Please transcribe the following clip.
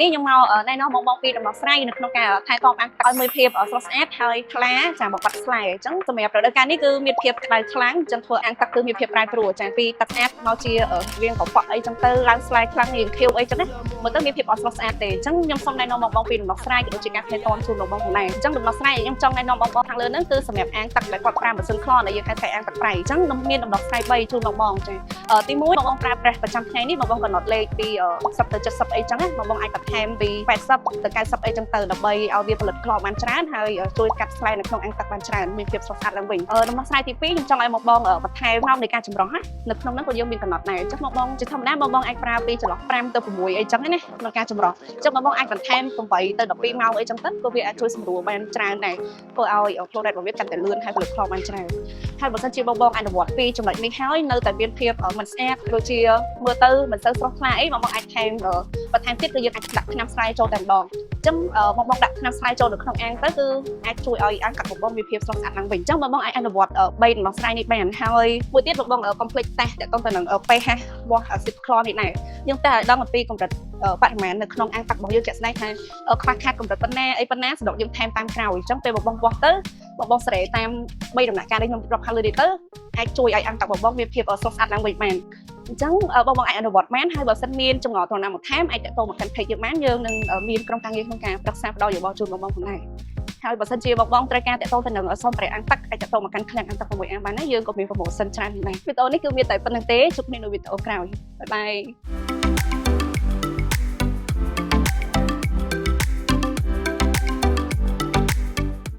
នេះខ្ញុំមកណែនាំបងពីដំណោះស្រាយនៅក្នុងការថែទាំអាំងទឹកឲ្យមានភាពស្រស់ស្អាតហើយថ្លាចាបំបត្តិស្លែអញ្ចឹងសម្រាប់រដូវកាលនេះគឺមានភាពក្តៅខ្លាំងអញ្ចឹងធ្វើអាំងទឹកគឺមានភាពប្រែប្រួលចាពីទឹកស្អាតមកជាវាងកខ្វក់អីអញ្ចឹងទៅឡើងស្លែខ្លាំងរាងខៀវអីអញ្ចឹងណាមើលទៅមានភាពអត់ស្រស់ស្អាតទេអញ្ចឹងខ្ញុំសូមណែនាំបងពីដំណោះស្រាយក៏ដូចជាការថែទាំជូនបងផងដែរអញ្ចឹងដំណោះស្រាយខ្ញុំចង់ណែនាំបងខាងលើហ្នឹងគឺសម្រាប់អាំងទឹកដែលគាត់ប្រើម៉ាស៊ីនខ្លនដែលយើងហៅថាអាំងទឹកប្រៃអញ្ចឹងមានដំណោះស្រាយ3ជូនបងចាទី1បងប្រើប្រាស់ប្រចាំថ្ងៃនេះបងកំណត់លេខពី60ទៅ70អីចឹងណាបងអាចបន្ថែមពី80ទៅ90អីចឹងទៅដើម្បីឲ្យវាផលិតខ្លបានច្រើនហើយជួយកាត់ស្លែនៅក្នុងអាំងទឹកបានច្រើនមានភាពស្រស់ស្អាតឡើងវិញដំណោះស្រាយទី2ខ្ញុំចង់ឲ្យបងបន្ថែមម៉ោងនៃការចម្រោះណានៅក្នុងហ្នឹងក៏យើងមានកំណត់ដែរអញ្ចឹងបងជាធម្មតាបងអាចប្រើពីចន្លោះ5ទៅ6អីចឹងណាក្នុងការចម្រោះអញ្ចឹងបងអាចបន្ថែម8ទៅ12ម៉ោងអីចឹងទៅក៏វាអាចជួយសម្រួលបានច្រើនដែរធ្វើឲ្យក្លូរ៉េតរបស់វាកាន់តែលឿនហើយផលិតផលបានច្រើនហើយបើសិនជាបងអនុវត្តពីចំណុចនេះហើយនៅតែមានភាពមិនស្អាតដូចជាមើលទៅមិនសូវស្រស់ថ្លាអីបងអាចថែមបន្ថែមទៀតគឺយើងអាចដាក់ថ្នាំស្រាយចូលតែម្ដងអញ្ចឹងបងដាក់ថ្នាំស្រាយចូលនៅក្នុងអាំងទៅគឺអាចជួយឲ្យអាំងកាត់បងមានភាពស្រស់ស្អាតឡើងវិញអញ្ចឹងបងអាចអនុវត្ត3ដំណោះស្រាយនេះបានហើយមួយទៀតបងកុំភ្លេចតេស្តទៅនឹង pH របស់អាស៊ីតក្លនេះដែរយើងតែឲ្យដឹងអំពីកម្រិតបរិមាណនៅក្នុងអាំងទឹករបស់យើងជាក់ស្ដែងថាខ្វះខាតកម្រិតប៉ុណ្ណាអីប៉ុណ្ណាសម្រាប់យើងថែមតាមក្រោយអញ្ចឹងពេលបងវាស់ទៅបងស្រែតាម3ដំណាក់កាលនេះខ្ញុំរាប់ខាងលើនេះទៅអាចជួយឲ្យអាំងទឹកបងមានភាពស្រស់ស្អាតឡើងវិញបានអញ្ចឹងបងអាចអនុវត្តបានហើយបើសិនមានចម្ងល់ត្រង់ណាមកថែមអាចតទៅមកកាន់ page យើងបានយើងនឹងមានក្រុមការងារក្នុងការប្រឹក្សាផ្ដល់យោបល់ជូនបងផងដែរហើយបើសិនជាបងត្រូវការតទៅទៅនឹងសម្ភារៈអាំងទឹកអាចតទៅមកកាន់ឃ្លាំងអាំងទឹក6អាំងបានណាយើងក៏មាន promotion ច្រើនដែរវីដេអូនេះគឺមានតែប៉ុណ្្នឹងទេជួបគ្នានៅវីដេអូក្រោយបាយបាយ